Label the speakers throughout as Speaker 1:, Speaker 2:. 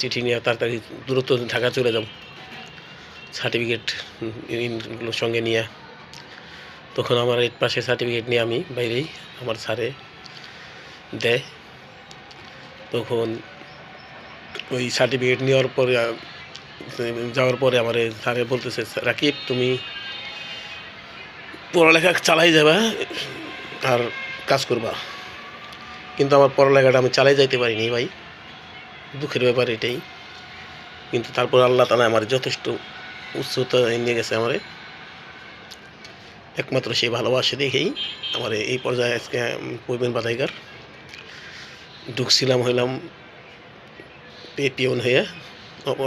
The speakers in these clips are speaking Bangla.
Speaker 1: চিঠি নিয়ে তাড়াতাড়ি দ্রুত ঢাকা চলে যাব, সার্টিফিকেট সঙ্গে নিয়ে। তখন আমার 8 পাসের সার্টিফিকেট নিয়ে আমি বাইরেই আমার স্যারে দেয়। তখন ওই সার্টিফিকেট নেওয়ার পরে যাওয়ার পরে আমার স্যারে বলতেছে, রাকিব তুমি পড়ালেখা চালাই যাবা আর কাজ করবা। কিন্তু আমার পড়ালেখাটা আমি চালাই যাইতে পারিনি ভাই, দুঃখের ব্যাপার এটাই। কিন্তু তারপর আল্লাহ তাআলা আমার যথেষ্ট উচ্চতা নিয়ে গেছে আমারে, একমাত্র সেই ভালোবাসা দেখেই আমার এই পর্যায়ে আজকে প্রবীণ বাধাইকার ঢুকছিলাম, হইলাম পিয়ন হয়ে,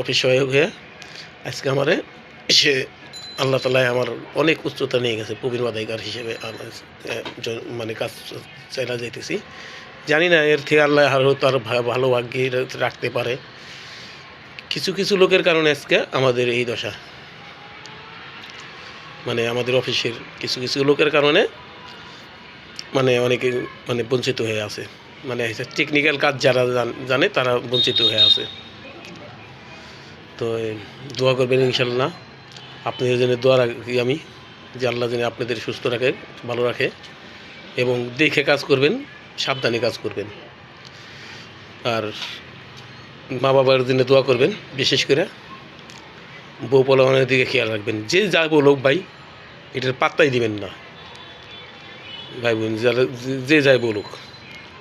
Speaker 1: অফিস সহায়ক হয়ে। আজকে আমারে সে আল্লাহ তাআলা আমার অনেক উচ্চতা নিয়ে গেছে প্রবীণ বাধাইকার হিসেবে, মানে কাজ চাইলা যাইতেছি। জানি না এর থেকে আল্লাহ আরও তার ভালো ভাগ্যে রাখতে পারে। কিছু কিছু লোকের কারণে আজকে আমাদের এই দশা, মানে আমাদের অফিসের কিছু কিছু লোকের কারণে মানে অনেকে মানে বঞ্চিত হয়ে আছে, মানে টেকনিক্যাল কাজ যারা জানে তারা বঞ্চিত হয়ে আছে। তো দোয়া করবেন ইনশাল্লাহ, আপনাদের জন্য দোয়া রাখি আমি যে আল্লাহ যেন আপনাদের সুস্থ রাখে, ভালো রাখে, এবং দেখে কাজ করবেন, সাবধানে কাজ করবেন। আর মা বাবার জন্য দোয়া করবেন, বিশেষ করে বউ পোলাপানের দিকে খেয়াল রাখবেন। যে যা বলুক ভাই এটার পাত্তাই দিবেন না ভাই বোন, যারা যে যাই বলুক।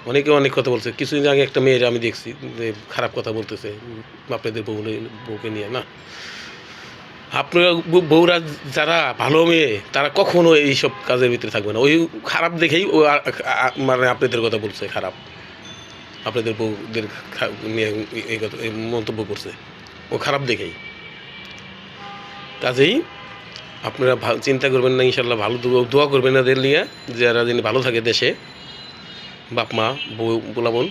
Speaker 1: অনেকে অনেক কথা বলছে, কিছুদিন আগে একটা মেয়ের আমি দেখছি যে খারাপ কথা বলতেছে আপনাদের বউকে নিয়ে। না, আপনারা বউরা যারা ভালো মেয়ে তারা কখনো এইসব কাজের ভিতরে থাকবে না। ওই খারাপ দেখেই ও মানে আপনাদের কথা বলছে খারাপ, আপনাদের বউদের নিয়ে এই কথা মন্তব্য করছে ও খারাপ দেখেই। কাজেই আপনারা চিন্তা করবেন না, ইনশাল্লাহ ভালো দোয়া করবেন এদের নিয়ে, যারা যিনি ভালো থাকে দেশে, বাপ মা বউ পোলাবোন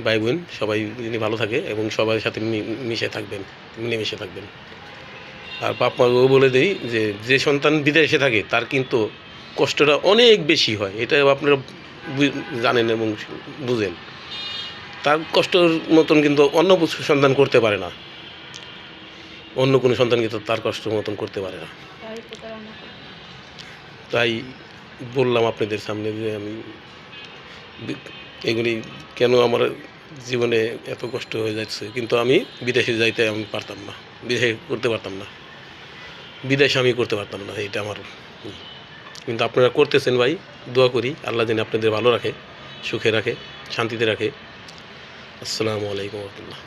Speaker 1: ভাই বোন সবাই যিনি ভালো থাকে এবং সবার সাথে মিশে থাকবেন, মিলেমিশে থাকবেন। আর বাপ মাকেও বলে দেই যে যে সন্তান বিদেশে থাকে তার কিন্তু কষ্টটা অনেক বেশি হয়, এটা আপনারা জানেন এবং বুঝেন। তার কষ্টর মতন কিন্তু অন্য সন্তান করতে পারে না, অন্য কোনো সন্তান কিন্তু তার কষ্ট মতন করতে পারে না। তাই বললাম আপনাদের সামনে যে আমি এগুলি কেন আমার জীবনে এত কষ্ট হয়ে যাচ্ছে, কিন্তু আমি বিদেশে যাইতে আমি পারতাম না, বিদেশে করতে পারতাম না, বিদেশে আমি করতে পারতাম না, এটা আমার। কিন্তু আপনারা করতেছেন ভাই, দোয়া করি আল্লাহ যেন আপনাদের ভালো রাখে, সুখে রাখে, শান্তিতে রাখে। আসসালামু আলাইকুম ওয়া রাহমাতুল্লাহ।